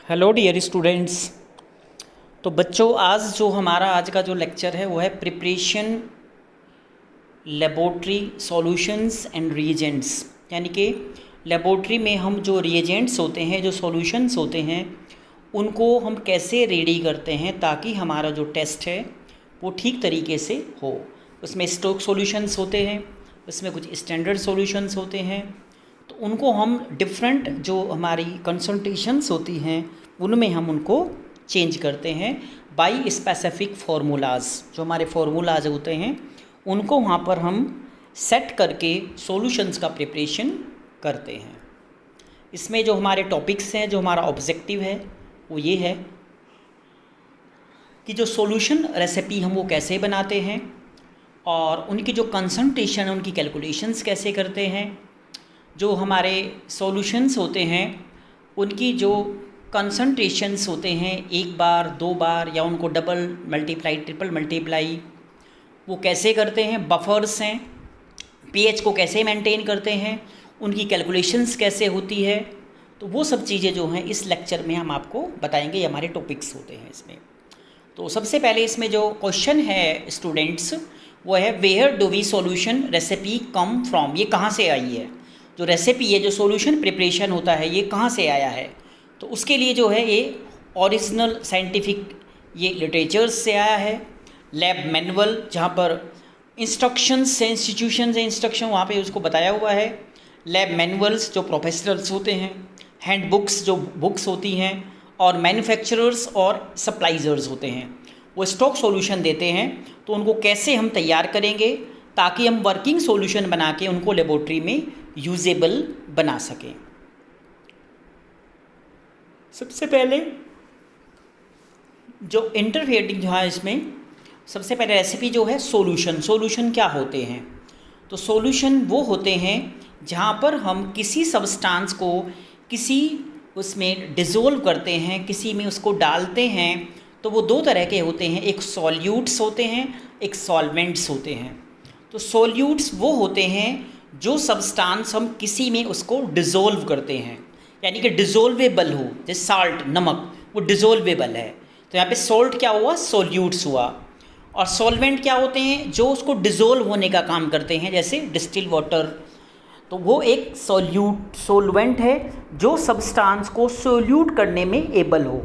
Hello dear students. तो बच्चों, आज का जो लेक्चर है वो है preparation laboratory solutions and reagents. यानी कि लेबोरेटरी में हम जो रिएजेंट्स होते हैं, जो सॉल्यूशंस होते हैं, उनको हम कैसे रेडी करते हैं ताकि हमारा जो टेस्ट है वो ठीक तरीके से हो। उसमें स्टॉक सॉल्यूशंस होते हैं, उसमें कुछ स्टैंडर्ड सॉल्यूशंस होते हैं। तो उनको हम डिफरेंट जो हमारी कंसंट्रेशंस होती हैं उनमें हम उनको चेंज करते हैं बाय स्पेसिफिक फार्मूलाज। जो हमारे फार्मूलाज होते हैं उनको वहाँ पर हम सेट करके सॉल्यूशंस का प्रिपरेशन करते हैं। इसमें जो हमारे टॉपिक्स हैं, जो हमारा ऑब्जेक्टिव है वो ये है कि जो सॉल्यूशन रेसिपी हम वो कैसे बनाते हैं और उनकी जो कंसंट्रेशन है उनकी कैलकुलेशंस कैसे करते हैं। जो हमारे सॉल्यूशंस होते हैं उनकी जो कंसंट्रेशंस होते हैं, एक बार दो बार या उनको डबल मल्टीप्लाई ट्रिपल मल्टीप्लाई वो कैसे करते हैं, बफर्स हैं, पीएच को कैसे मेंटेन करते हैं, उनकी कैलकुलेशंस कैसे होती है। तो वो सब चीज़ें जो हैं इस लेक्चर में हम आपको बताएंगे। ये हमारे टॉपिक्स होते हैं इसमें। तो सबसे पहले इसमें जो क्वेश्चन है स्टूडेंट्स वो है where do we solution recipe come from. ये कहाँ से आई है? जो रेसिपी है, जो सॉल्यूशन प्रिपरेशन होता है, ये कहाँ से आया है? तो उसके लिए जो है ये ओरिजिनल साइंटिफिक ये लिटरेचर्स से आया है। लैब मैनुअल, जहाँ पर इंस्ट्रक्शंस से इंस्टीट्यूशन से इंस्ट्रक्शन वहाँ पे उसको बताया हुआ है। लैब मैनुअल्स जो प्रोफेशनल्स होते हैं, हैंड बुक्स जो बुक्स होती हैं, और मैन्युफैक्चरर्स और सप्लाइजर्स होते हैं, वो स्टॉक सॉल्यूशन देते हैं। तो उनको कैसे हम तैयार करेंगे ताकि हम वर्किंग सॉल्यूशन बना के उनको लेबोरेटरी में यूजेबल बना सकें। सबसे पहले जो इंटरफेयरिंग जो है इसमें सबसे पहले रेसिपी जो है सॉल्यूशन क्या होते हैं? तो सॉल्यूशन वो होते हैं जहाँ पर हम किसी सब्सटेंस को किसी उसमें डिज़ोल्व करते हैं, किसी में उसको डालते हैं। तो वो दो तरह के होते हैं, एक सॉल्यूट्स होते हैं, एक सॉल्वेंट्स होते हैं। तो सॉल्यूट्स वो होते हैं जो सब्सटेंस हम किसी में उसको डिज़ोल्व करते हैं, यानी कि डिज़ोल्वेबल हो। जैसे साल्ट, नमक, वो डिज़ोल्वेबल है। तो यहाँ पे सॉल्ट क्या हुआ? सॉल्यूट्स हुआ। और सॉल्वेंट क्या होते हैं? जो उसको डिज़ोल्व होने का काम करते हैं, जैसे डिस्टिल वाटर। तो वो एक सॉल्वेंट है जो सब्सटेंस को सोल्यूट करने में एबल हो।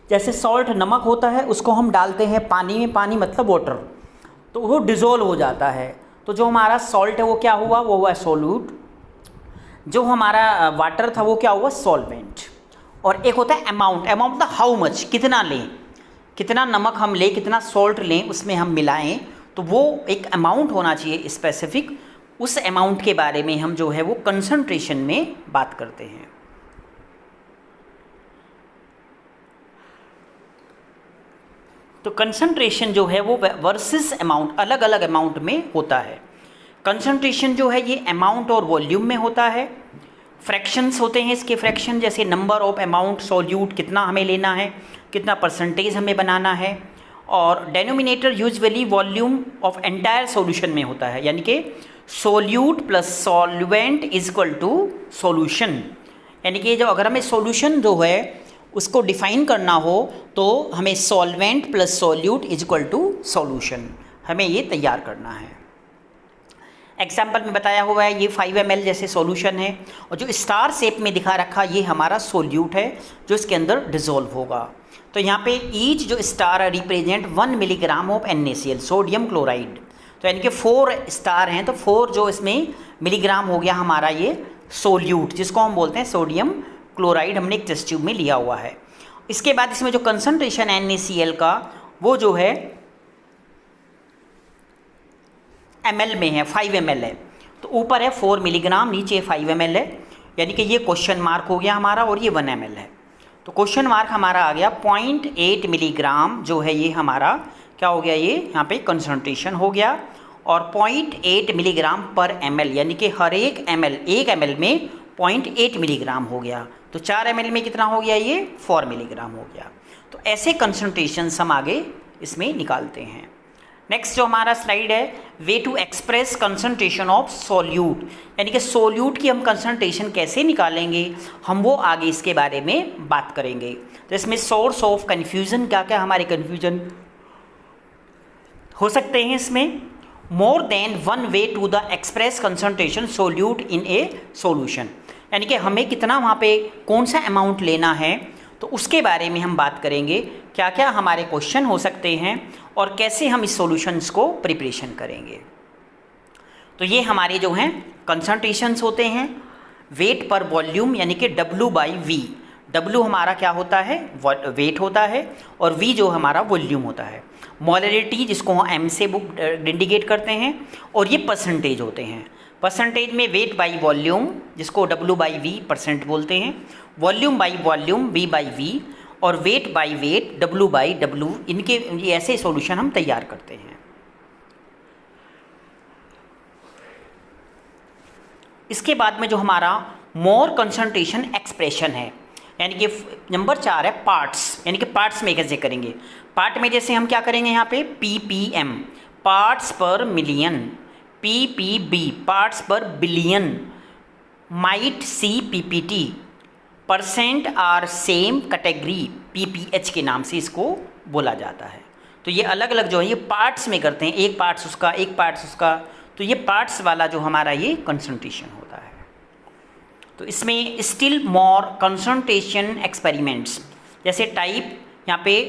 जैसे सॉल्ट, नमक होता है, उसको हम डालते हैं पानी में, पानी मतलब वाटर, तो वो डिज़ोल्व हो जाता है। तो जो हमारा सॉल्ट है वो क्या हुआ? वो हुआ सोल्यूट। जो हमारा वाटर था वो क्या हुआ? सॉल्वेंट। और एक होता है अमाउंट। अमाउंट मतलब हाउ मच, कितना लें, कितना नमक हम लें, कितना सॉल्ट लें, उसमें हम मिलाएं। तो वो एक अमाउंट होना चाहिए स्पेसिफिक। उस अमाउंट के बारे में हम जो है वो कंसंट्रेशन में बात करते हैं। तो कंसंट्रेशन जो है वो वर्सेस अमाउंट, अलग अलग अमाउंट में होता है। कंसंट्रेशन जो है ये अमाउंट और वॉल्यूम में होता है। फ्रैक्शंस होते हैं इसके फ्रैक्शन, जैसे नंबर ऑफ अमाउंट सॉल्यूट, कितना हमें लेना है, कितना परसेंटेज हमें बनाना है। और denominator usually volume of entire solution में होता है, यानी कि solute plus solvent is equal to solution. यानी कि जो अगर हमें सॉल्यूशन जो है उसको डिफाइन करना हो तो हमें solvent plus solute is equal to solution, हमें ये तैयार करना है। एग्जाम्पल में बताया हुआ है, ये 5 ml जैसे सॉल्यूशन है, और जो स्टार शेप में दिखा रखा ये हमारा सॉल्यूट है जो इसके अंदर डिज़ोल्व होगा। तो यहाँ पे ईच जो star represent 1 milligram of NaCl, sodium chloride. तो यानी कि 4 स्टार हैं, तो 4 जो इसमें मिलीग्राम हो गया हमारा ये सॉल्यूट, जिसको हम बोलते हैं सोडियम क्लोराइड, हमने एक टेस्ट ट्यूब में लिया हुआ है। इसके बाद इसमें जो कंसंट्रेशन NaCl का वो जो है ml में है, 5 ml है। तो ऊपर है 4 मिलीग्राम, नीचे 5 ml है, यानी कि ये क्वेश्चन मार्क हो गया हमारा, और ये 1 ml है। तो क्वेश्चन मार्क हमारा आ गया 0.8 मिलीग्राम जो है ये हमारा क्या हो गया? ये यहाँ पे कंसंट्रेशन हो गया। और 0.8 मिलीग्राम पर ml, यानी कि हर एक ml, 1 ml में 0.8 मिलीग्राम हो गया। तो 4 ml में कितना हो गया? ये 4 मिलीग्राम हो गया। तो ऐसे कंसंट्रेशन हम आगे इसमें निकालते हैं। नेक्स्ट जो हमारा स्लाइड है, way to express concentration of solute, यानी कि सोल्यूट की हम कंसंट्रेशन कैसे निकालेंगे, हम वो आगे इसके बारे में बात करेंगे। तो इसमें सोर्स ऑफ कन्फ्यूज़न, क्या क्या हमारे कन्फ्यूजन हो सकते हैं इसमें। More than one way to the express concentration solute in a solution, यानी कि हमें कितना वहाँ पे कौन सा अमाउंट लेना है, तो उसके बारे में हम बात करेंगे। क्या क्या हमारे क्वेश्चन हो सकते हैं और कैसे हम इस सॉल्यूशंस को प्रिपरेशन करेंगे। तो ये हमारे जो हैं कंसंट्रेशंस होते हैं वेट पर वॉल्यूम, यानी कि W/V। W हमारा क्या होता है, वेट होता है, और V जो हमारा वॉल्यूम होता है। मोलरिटी जिसको हम M से इंडिकेट करते हैं, और ये परसेंटेज होते हैं। परसेंटेज में वेट बाई वॉल्यूम जिसको W/V परसेंट बोलते हैं, वॉल्यूम बाई वॉल्यूम V/V, और वेट बाई वेट W/W। इनके ऐसे सॉल्यूशन हम तैयार करते हैं। इसके बाद में जो हमारा मोर कंसंट्रेशन एक्सप्रेशन है, यानी कि नंबर 4 है पार्ट्स, यानी कि पार्ट्स में कैसे करेंगे। पार्ट में जैसे हम क्या करेंगे यहाँ पे ppm parts per million, ppb parts per billion, might see ppt percent are same category pph के नाम से इसको बोला जाता है। तो ये अलग अलग जो है ये पार्ट्स में करते हैं, एक पार्ट्स उसका एक पार्ट्स उसका, तो ये पार्ट्स वाला जो हमारा ये कंसंट्रेशन होता है। तो इसमें स्टिल मोर कंसंट्रेशन एक्सपेरिमेंट्स जैसे टाइप यहाँ पे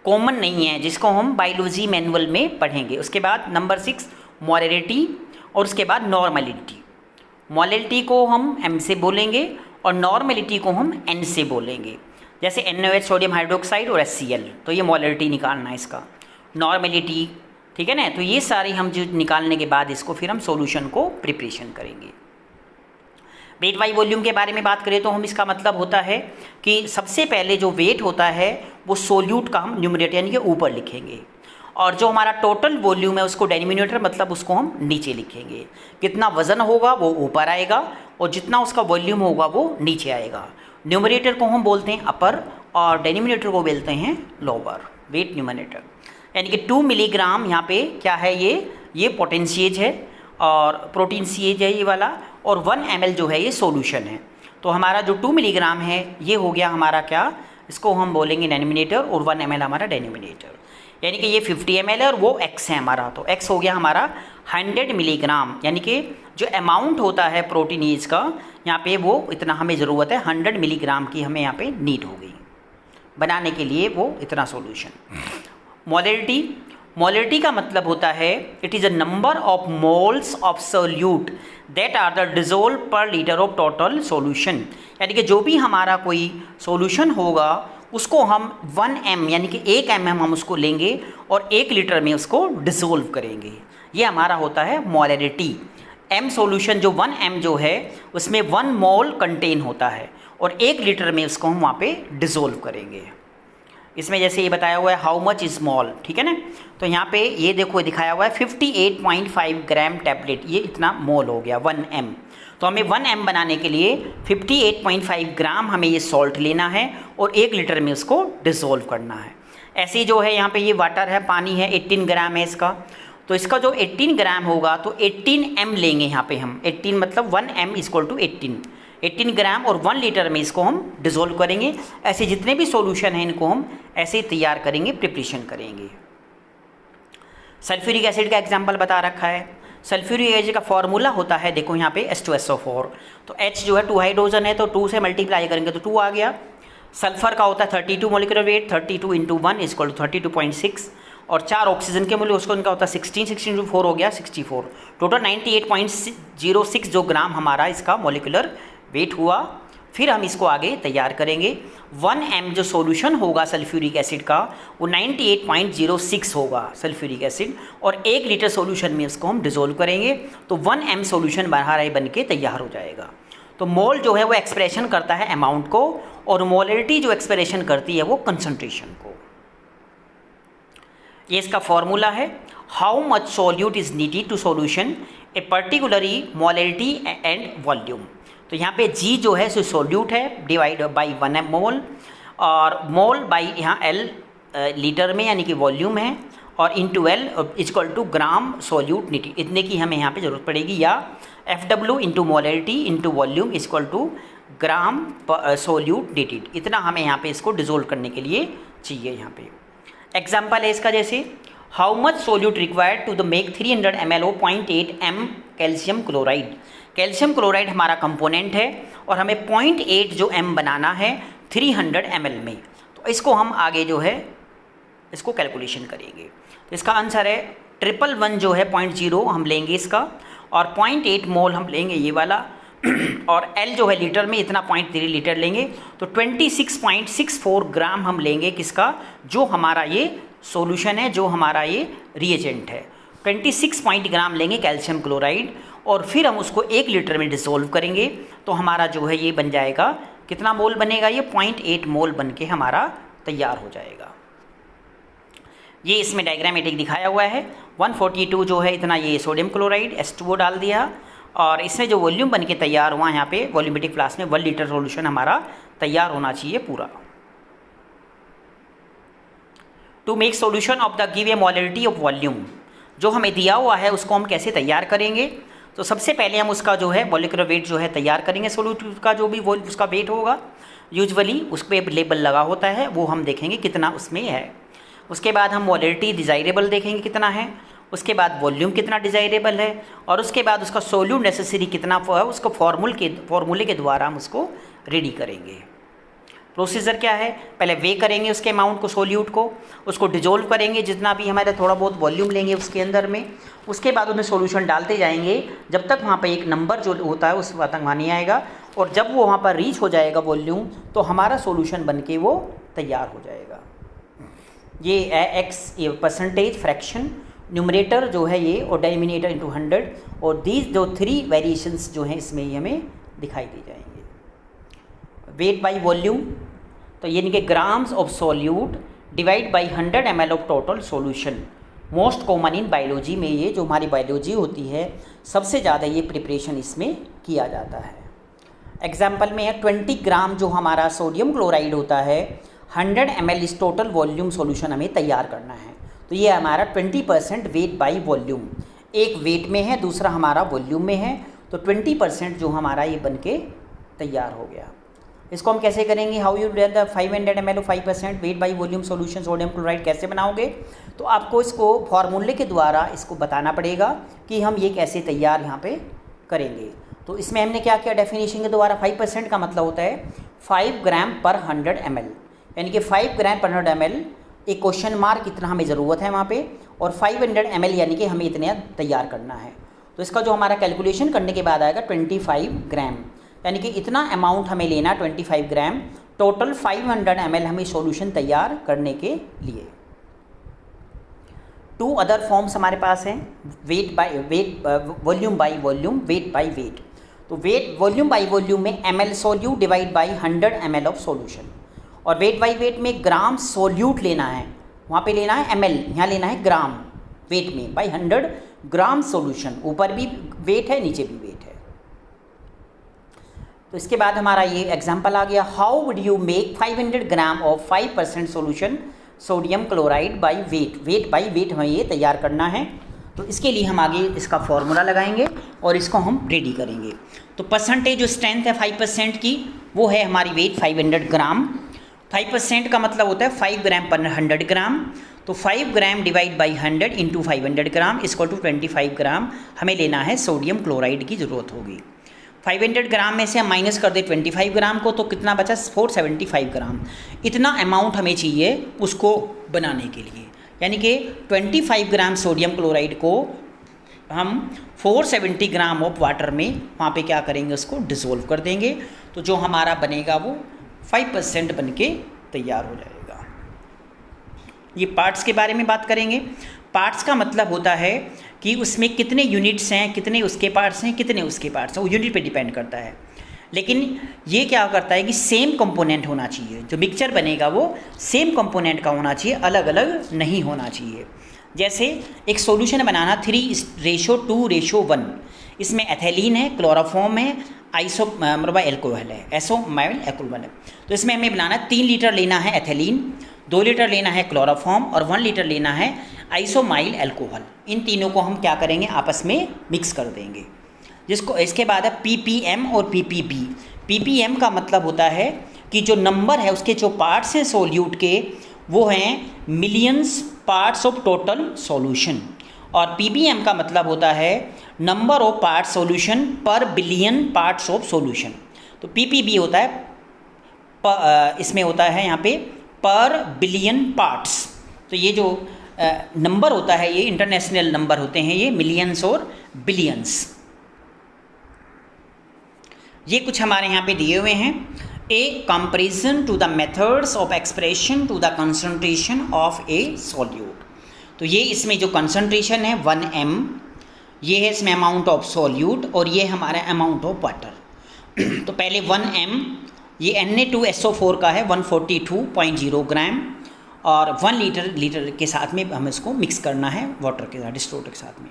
कॉमन नहीं है, जिसको हम बायोलॉजी मैनुअल में पढ़ेंगे। उसके बाद नंबर 6 मोलरिटी, और उसके बाद नॉर्मलिटी। मोलरिटी को हम M से बोलेंगे और नॉर्मलिटी को हम N से बोलेंगे। जैसे NaOH सोडियम हाइड्रोक्साइड और HCl, तो ये मोलरिटी निकालना है इसका, नॉर्मलिटी, ठीक है ना। तो ये सारी हम जो निकालने के बाद इसको फिर हम सॉल्यूशन को प्रिपरेशन करेंगे। वेट बाई वॉल्यूम के बारे में बात करें तो हम इसका मतलब होता है कि सबसे पहले जो वेट होता है वो सोल्यूट का हम न्यूमरेटर यानी कि ऊपर लिखेंगे, और जो हमारा टोटल वॉल्यूम है उसको डेनोमिनेटर मतलब उसको हम नीचे लिखेंगे। कितना वज़न होगा वो ऊपर आएगा, और जितना उसका वॉल्यूम होगा वो नीचे आएगा। न्यूमरेटर को हम बोलते हैं अपर, और डेनोमिनेटर को बोलते हैं लोअर, वेट न्यूमरेटर। यानी कि 2 मिलीग्राम यहाँ पे क्या है, ये पोटेंशिएज है और प्रोटीन सीएज है ये वाला, और 1 ml जो है ये सॉल्यूशन है। तो हमारा जो 2 मिलीग्राम है ये हो गया हमारा क्या, इसको हम बोलेंगे डेनोमिनेटर, और 1 ml हमारा डेनोमिनेटर। यानी कि ये 50 ml है और वो x है हमारा, तो x हो गया हमारा 100 मिलीग्राम। यानी कि जो अमाउंट होता है प्रोटीनेज का यहाँ पे वो इतना हमें ज़रूरत है, 100 मिलीग्राम की हमें यहाँ पे नीड हो गई बनाने के लिए वो इतना सॉल्यूशन। मोलरिटी का मतलब होता है it is a number of moles of solute that are the dissolve per litre of total solution. यानी कि जो भी हमारा कोई सॉल्यूशन होगा उसको हम 1 m यानी कि 1 mm हम उसको लेंगे और 1 लीटर में उसको डिसोल्व करेंगे। ये हमारा होता है मोलरिटी। m सॉल्यूशन जो 1 m जो है उसमें 1 मोल कंटेन होता है, और 1 लीटर में उसको हम वहाँ पे डिसोल्व करेंगे। इसमें जैसे ये बताया हुआ है हाउ मच इज मोल, ठीक है ना। तो यहाँ पे ये देखो दिखाया हुआ है 58.5 ग्राम टैबलेट, ये इतना मोल हो गया 1 m। तो हमें 1 m बनाने के लिए 58.5 ग्राम हमें ये सॉल्ट लेना है और 1 लीटर में उसको डिसोल्व करना है। ऐसे जो है यहाँ पे ये वाटर है, पानी है, 18 ग्राम है इसका। तो इसका जो 18 ग्राम होगा तो 18 m लेंगे यहाँ पे हम, 18 मतलब 1 m इक्वल टू 18 ग्राम, और 1 लीटर में इसको हम डिसोल्व करेंगे। ऐसे जितने भी सॉल्यूशन हैं इनको हम ऐसे तैयार करेंगे, प्रिपरेशन करेंगे। सल्फ्यूरिक एसिड का एग्जांपल बता रखा है। सल्फ्यूरिक एसिड का फॉर्मूला होता है देखो यहाँ पे H2SO4। तो H जो है 2 हाइड्रोजन है तो 2 से मल्टीप्लाई करेंगे तो 2 आ गया। सल्फर का होता है 32 मोलिकुलर वेट, 32 × 1 इक्वल टू 32.6, और 4 ऑक्सीजन के मूल्य उसको इनका होता है 16 × 4 हो गया 64। टोटल 98.06 जो ग्राम हमारा इसका मोलिकुलर वेट हुआ। फिर हम इसको आगे तैयार करेंगे। 1 m जो सॉल्यूशन होगा सल्फ्यूरिक एसिड का वो 98.06 होगा सल्फ्यूरिक एसिड, और 1 लीटर सॉल्यूशन में इसको हम डिसोल्व करेंगे तो 1 m सॉल्यूशन बाहर बन के तैयार हो जाएगा। तो मोल जो है वो एक्सप्रेशन करता है अमाउंट को, और मोलरिटी जो एक्सप्रेशन करती है वो कंसंट्रेशन को। ये इसका फॉर्मूला है, how much solute is needed to solution a particularly molarity and volume. तो यहाँ पे G जो है सो सोल्यूट है, डिवाइड बाई 1 m मोल, और मोल बाई यहाँ L लीटर में यानी कि वॉल्यूम है, और into l equal to gram solute needed, इतने की हमें यहाँ पे ज़रूरत पड़ेगी, या FW into molarity into volume equal to gram solute needed, इतना हमें यहाँ पे इसको डिज़ोल्व करने के लिए चाहिए। यहाँ पे एग्जाम्पल है इसका, जैसे how much solute required to the make 300 ml of 0.8 m calcium chloride. Calcium chloride हमारा कंपोनेंट है और हमें 0.8 जो m बनाना है 300 ml में, तो इसको हम आगे जो है इसको कैलकुलेशन करेंगे। तो इसका आंसर है 111 जो है 0.0 हम लेंगे इसका, और 0.8 मोल हम लेंगे ये वाला, और L जो है लीटर में इतना 0.3 लीटर लेंगे, तो 26.64 ग्राम हम लेंगे किसका, जो हमारा ये सॉल्यूशन है, जो हमारा ये रिएजेंट है। 26 ग्राम लेंगे कैल्शियम क्लोराइड, और फिर हम उसको 1 लीटर में डिसॉल्व करेंगे, तो हमारा जो है ये बन जाएगा, कितना मोल बनेगा, ये 0.8 मोल बन के हमारा तैयार हो जाएगा। ये इसमें डायग्रामेटिक दिखाया हुआ है। 142 जो है इतना ये सोडियम क्लोराइड H2O डाल दिया, और इसमें जो वॉल्यूम बन के तैयार हुआ यहाँ पे वॉल्यूमेट्रिक फ्लास्क में 1 लीटर सॉल्यूशन हमारा तैयार होना चाहिए पूरा। To make solution of the give a molarity of volume, जो हमें दिया हुआ है उसको हम कैसे तैयार करेंगे, तो सबसे पहले हम उसका जो है मॉलिक्यूलर वेट जो है तैयार करेंगे। सोल्यूट का जो भी उसका वेट होगा, यूजुअली उस पर लेबल लगा होता है, वो हम देखेंगे कितना उसमें है। उसके बाद हम मोलैरिटी डिज़ायरेबल देखेंगे कितना है, उसके बाद वॉल्यूम कितना डिज़ायरेबल है, और उसके बाद उसका सोल्यूट नेसेसरी कितना है, उसको फॉर्मूले के द्वारा हम उसको रेडी करेंगे। प्रोसीजर क्या है, पहले वे करेंगे उसके अमाउंट को, सोल्यूट को, उसको डिजोल्व करेंगे जितना भी हमारे थोड़ा बहुत वॉल्यूम लेंगे उसके अंदर में, उसके बाद उसमें सॉल्यूशन डालते जाएंगे जब तक वहाँ पर एक नंबर जो होता है उस तक वहाँ नहीं आएगा, और जब वो वहाँ पर रीच हो जाएगा वॉल्यूम, तो हमारा सॉल्यूशन बन के वो तैयार हो जाएगा। ये एक्स परसेंटेज फ्रैक्शन, न्यूमरेटर जो है ये, और डिनोमिनेटर इंटू 100, और दीज जो 3 वेरिएशंस जो हैं इसमें ये हमें दिखाई दे जाएंगे। वेट बाय वॉल्यूम, तो यानी कि grams of solute divide by 100 ml of total solution. Most common in biology में, ये जो हमारी बायोलॉजी होती है सबसे ज़्यादा ये प्रिपरेशन इसमें किया जाता है। एग्जाम्पल में है 20 ग्राम जो हमारा सोडियम क्लोराइड होता है, 100 ml इस टोटल वॉल्यूम सॉल्यूशन हमें तैयार करना है, तो ये हमारा 20% वेट बाय वॉल्यूम, एक वेट में है दूसरा हमारा वॉल्यूम में है, तो 20% जो हमारा ये बन के तैयार हो गया। इसको हम कैसे करेंगे, how you do the 500 ml of 5% weight by volume solution sodium chloride कैसे बनाओगे, तो आपको इसको फॉर्मूले के द्वारा इसको बताना पड़ेगा कि हम ये कैसे तैयार यहाँ पे करेंगे। तो इसमें हमने क्या किया, डेफिनेशन के द्वारा 5% का मतलब होता है 5 ग्राम पर 100 ml, यानी कि 5 ग्राम पर 100 ml, एक क्वेश्चन मार्क इतना हमें ज़रूरत है वहाँ पे, और 500 ml यानी कि हमें इतने तैयार करना है। तो इसका जो हमारा कैलकुलेशन करने के बाद आएगा 25 ग्राम, यानी कि इतना अमाउंट हमें लेना 25 ग्राम, टोटल 500 ml हमें सॉल्यूशन तैयार करने के लिए। 2 अदर फॉर्म्स हमारे पास हैं, weight by weight, volume by volume, weight by weight. तो वेट वॉल्यूम बाय वॉल्यूम में ml solute divide by 100 ml of solution, और वेट बाय वेट में ग्राम सोल्यूट लेना है, वहाँ पे लेना है ml, यहाँ लेना है ग्राम, वेट में बाय 100 ग्राम सॉल्यूशन, ऊपर भी वेट है नीचे भी वेट है। तो इसके बाद हमारा ये एग्जांपल आ गया, how would you make 500 gram of 5% solution sodium chloride by weight, weight by weight हमें ये तैयार करना है। तो इसके लिए हम आगे इसका फॉर्मूला लगाएंगे और इसको हम रेडी करेंगे। तो परसेंटेज जो स्ट्रेंथ है 5% की, वो है हमारी वेट 500 ग्राम। 5% का मतलब होता है 5 ग्राम पर 100 ग्राम, तो 5 gram divide by 100 into 500 gram equal to 25 gram हमें लेना है सोडियम क्लोराइड की ज़रूरत होगी। 500 ग्राम में से हम माइनस कर दे 25 ग्राम को, तो कितना बचा 475 ग्राम। इतना अमाउंट हमें चाहिए उसको बनाने के लिए, यानी कि 25 ग्राम सोडियम क्लोराइड को हम 470 ग्राम ऑफ वाटर में वहाँ पे क्या करेंगे, उसको डिसॉल्व कर देंगे, तो जो हमारा बनेगा वो 5% बन के तैयार हो जाएगा। ये पार्ट्स के बारे में बात करेंगे। पार्ट्स का मतलब होता है कि उसमें कितने यूनिट्स हैं, कितने उसके पार्ट्स हैं, कितने उसके पार्ट्स हैं, वो यूनिट पे डिपेंड करता है। लेकिन ये क्या करता है कि सेम कंपोनेंट होना चाहिए, जो मिक्सचर बनेगा वो सेम कंपोनेंट का होना चाहिए, अलग अलग नहीं होना चाहिए। जैसे एक सॉल्यूशन बनाना 3:2:1, इसमें एथेलीन है, क्लोरोफॉर्म है, आइसोमर्बल एल्कोहल है, एसोमाइल एल्कोहल है। तो इसमें हमें बनाना 3 लीटर लेना है एथेलीन, 2 लीटर लेना है क्लोरोफॉर्म और 1 लीटर लेना है आइसोमाइल अल्कोहल। इन तीनों को हम क्या करेंगे, आपस में मिक्स कर देंगे। जिसको इसके बाद है ppm और ppb। ppm का मतलब होता है कि जो नंबर है उसके जो पार्ट्स हैं सोल्यूट के वो हैं millions parts of total solution, और ppm का मतलब होता है नंबर ऑफ पार्ट सॉल्यूशन पर बिलियन पार्ट्स ऑफ सॉल्यूशन। तो ppb होता है इसमें होता है यहाँ पे पर बिलियन पार्ट्स। तो ये जो नंबर होता है ये इंटरनेशनल नंबर होते हैं, ये मिलियंस और बिलियंस। ये कुछ हमारे यहाँ पे दिए हुए हैं। A comparison to the methods of expression to the concentration of a solute. तो ये इसमें जो कंसंट्रेशन है 1m, ये है इसमें अमाउंट ऑफ सॉल्यूट, और ये हमारा अमाउंट ऑफ वाटर। तो पहले 1m ये Na2SO4 का है 142.0 ग्राम, और 1 लीटर के साथ में हमें इसको मिक्स करना है वाटर के साथ, डिस्टोर के साथ में।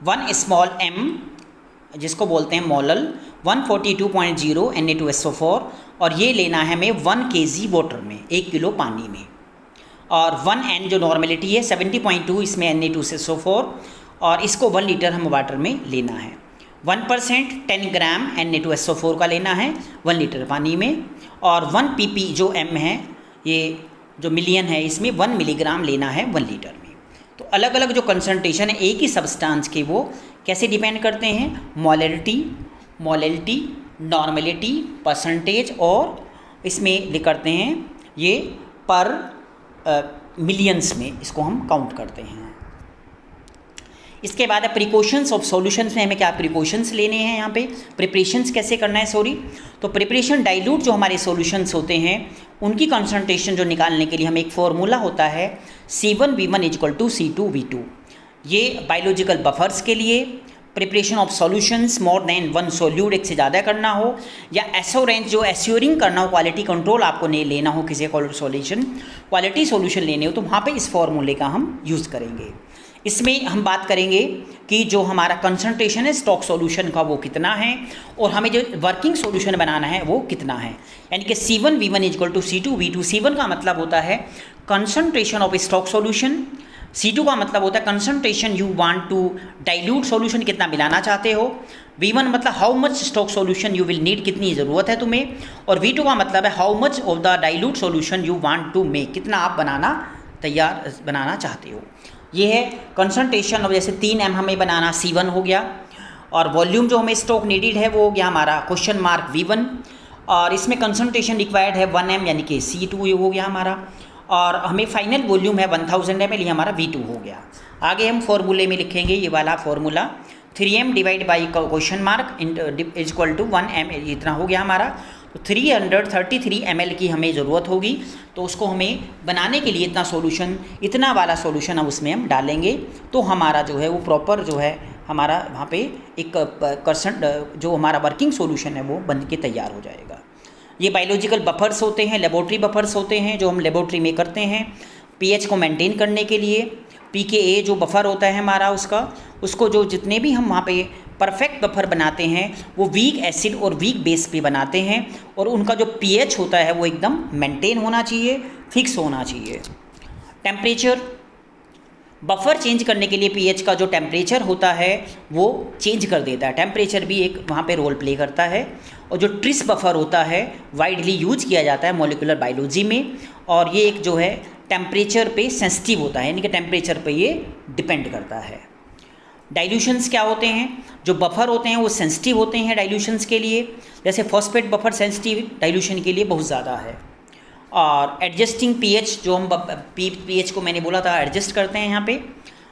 1 स्मॉल m जिसको बोलते हैं मोलल 142.0 Na2SO4, और ये लेना है हमें 1 kg वाटर में, 1 किलो पानी में। और 1n जो नॉर्मेलिटी है 70.2 इसमें Na2SO4, और इसको 1 लीटर हम वाटर में लेना है। 1% 10 ग्राम Na2SO4 का लेना है 1 लीटर पानी में, और 1 pp जो m है ये जो मिलियन है इसमें 1 मिलीग्राम लेना है 1 लीटर में। तो अलग अलग जो कंसंट्रेशन है एक ही सब्सटेंस के वो कैसे डिपेंड करते हैं, मोलैलिटी, नॉर्मेलिटी, परसेंटेज, और इसमें लिख करते हैं ये पर मिलियंस में इसको हम काउंट करते हैं। इसके बाद है प्रिकॉशंस ऑफ सॉल्यूशंस में हमें क्या प्रिकॉशंस लेने हैं, यहाँ पे प्रिपरेशंस कैसे करना है तो प्रिपरेशन डाइल्यूट जो हमारे सॉल्यूशंस होते हैं उनकी कंसंट्रेशन जो निकालने के लिए हमें एक फॉर्मूला होता है C1V1 = C2V2। ये बायोलॉजिकल बफर्स के लिए preparation of solutions more than 1 solute, एक से ज़्यादा करना हो, या एश्योरेंस जो एश्योरिंग करना हो, क्वालिटी कंट्रोल आपको नहीं लेना हो, किसी क्वालिटी सॉल्यूशन लेने हो, तो वहाँ पे इस फॉर्मूले का हम यूज़ करेंगे। इसमें हम बात करेंगे कि जो हमारा कंसंट्रेशन है स्टॉक सॉल्यूशन का वो कितना है, और हमें जो वर्किंग सॉल्यूशन बनाना है वो कितना है, यानी कि C1V1 = C2V2। C1 का मतलब होता है concentration of stock solution, C2 का मतलब होता है concentration you want to dilute solution, कितना मिलाना चाहते हो। V1 मतलब how much stock solution you will need, कितनी ज़रूरत है तुम्हें, और V2 का मतलब है how much of the dilute solution you want to make, कितना आप बनाना चाहते हो। ये है कंसंट्रेशन। और जैसे 3m हमें बनाना, C1 हो गया, और वॉल्यूम जो हमें स्टॉक नीडेड है वो हो गया हमारा V1, और इसमें कंसंट्रेशन रिक्वायर्ड है 1m यानी कि C2 हो गया हमारा, और हमें फाइनल वॉल्यूम है 1000 ml, ये हमारा V2 हो गया। आगे हम फॉर्मूले में लिखेंगे ये वाला फॉर्मूला 3m / = 1m, इतना हो गया हमारा। तो 333 ml की हमें ज़रूरत होगी, तो उसको हमें बनाने के लिए इतना वाला सॉल्यूशन अब उसमें हम डालेंगे, तो हमारा जो है वो प्रॉपर जो है हमारा वहाँ पे एक जो हमारा वर्किंग सॉल्यूशन है वो बन के तैयार हो जाएगा। ये बायोलॉजिकल बफर्स होते हैं, लेबोरेटरी बफर्स होते हैं जो हम लेबोरेटरी में करते हैं pH को मेंटेन करने के लिए। pKa जो बफर होता है हमारा उसको जो जितने भी हम वहाँ पे परफेक्ट बफर बनाते हैं वो वीक एसिड और वीक बेस पे बनाते हैं, और उनका जो pH होता है वो एकदम मेंटेन होना चाहिए, फिक्स होना चाहिए। टेम्परेचर, बफर चेंज करने के लिए pH का जो टेम्परेचर होता है वो चेंज कर देता है, टेम्परेचर भी एक वहाँ पे रोल प्ले करता है। और जो ट्रिस बफर होता है वाइडली यूज किया जाता है मॉलिक्यूलर बायोलॉजी में, और ये एक जो है टेम्परेचर पे सेंसिटिव होता है, यानी कि टेम्परेचर पे ये डिपेंड करता है। डाइल्यूशंस क्या होते हैं, जो बफर होते हैं वो सेंसिटिव होते हैं डाइल्यूशंस के लिए, जैसे फॉस्फेट बफर सेंसिटिव डाइल्यूशन के लिए बहुत ज़्यादा है। और एडजस्टिंग pH, जो हम pH को मैंने बोला था एडजस्ट करते हैं यहाँ पे,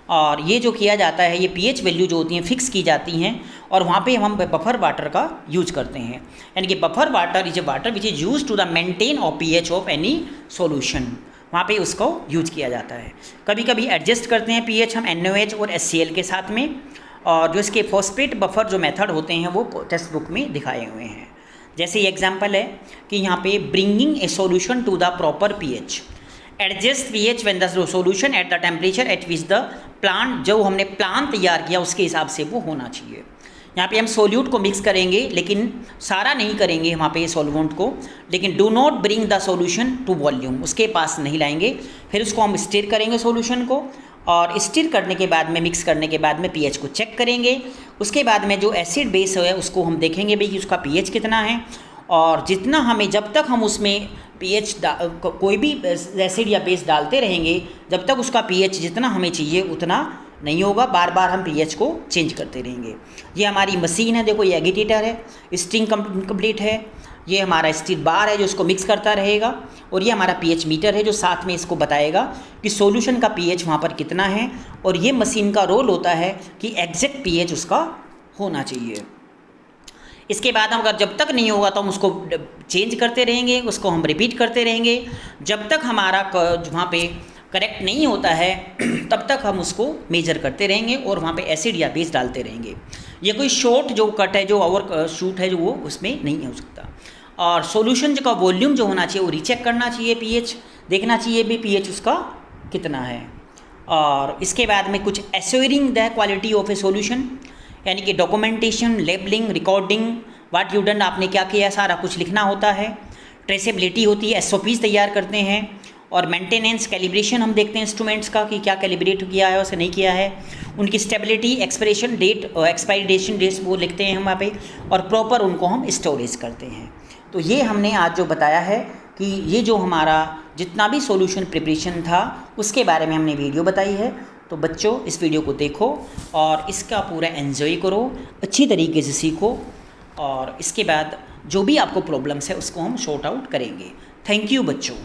और ये जो किया जाता है ये pH वैल्यू जो होती हैं फिक्स की जाती हैं, और वहाँ पे हम बफर वाटर का यूज करते हैं, यानी कि buffer water is a water which is use to the maintain of pH of any solution, वहाँ पे उसको यूज किया जाता है। कभी कभी एडजस्ट करते हैं pH हम NaOH और HCl के साथ में, और जो इसके फॉस्फेट बफर जो मेथड होते हैं वो टेक्स्ट बुक में दिखाए हुए हैं। जैसे ये एग्जांपल है कि यहाँ पे bringing a solution to the proper pH, adjust pH when the solution at the temperature at which the plant, जो हमने प्लान तैयार किया उसके हिसाब से वो होना चाहिए। यहाँ पे हम सोल्यूट को मिक्स करेंगे, लेकिन सारा नहीं करेंगे वहाँ पे सॉल्वेंट को, लेकिन do not bring the solution to volume, उसके पास नहीं लाएंगे। फिर उसको हम स्टिर करेंगे सॉल्यूशन को, और स्टिर करने के बाद में, मिक्स करने के बाद में पीएच को चेक करेंगे। उसके बाद में जो एसिड बेस है उसको हम देखेंगे भाई कि उसका पीएच कितना है, और जितना हमें, जब तक हम उसमें पीएच कोई भी एसिड या बेस डालते रहेंगे जब तक उसका पीएच जितना हमें चाहिए उतना नहीं होगा, बार बार हम पीएच को चेंज करते रहेंगे। ये हमारी मशीन है, देखो ये एगिटेटर है, स्ट्रिंग कंप्लीट है, ये हमारा स्टील बार है जो इसको मिक्स करता रहेगा, और ये हमारा पीएच मीटर है जो साथ में इसको बताएगा कि सॉल्यूशन का पीएच वहाँ पर कितना है। और ये मशीन का रोल होता है कि एग्जैक्ट पीएच उसका होना चाहिए। इसके बाद हम अगर जब तक नहीं होगा तो हम उसको चेंज करते रहेंगे, उसको हम रिपीट करते रहेंगे जब तक हमारा वहाँ पे करेक्ट नहीं होता है तब तक हम उसको मेजर करते रहेंगे और वहाँ पे एसिड या बेस डालते रहेंगे। ये कोई शॉर्ट जो कट है, जो ओवर शूट है, जो वो उसमें नहीं हो सकता। और सॉल्यूशन का वॉल्यूम जो होना चाहिए वो रीचेक करना चाहिए, पीएच देखना चाहिए भी पीएच उसका कितना है। और इसके बाद में कुछ assuring the quality of A solution, यानी कि documentation, labelling, recording, what you done, आपने क्या किया, सारा कुछ लिखना होता है। ट्रेसेबिलिटी होती है, एसओपीज तैयार करते हैं। और मेंटेनेंस, कैलिब्रेशन हम देखते हैं इंस्ट्रूमेंट्स का कि क्या कैलिब्रेट किया है, उसे नहीं किया है। उनकी stability, expiration date, expiration dates वो लिखते हैं हम वहाँ पे, और प्रॉपर उनको हम स्टोरेज करते हैं। तो ये हमने आज जो बताया है कि ये जो हमारा जितना भी सॉल्यूशन प्रिपरेशन था उसके बारे में हमने वीडियो बताई है। तो बच्चों इस वीडियो को देखो और इसका पूरा एंजॉय करो, अच्छी तरीके से सीखो, और इसके बाद जो भी आपको प्रॉब्लम्स है उसको हम सॉर्ट आउट करेंगे। थैंक यू बच्चों।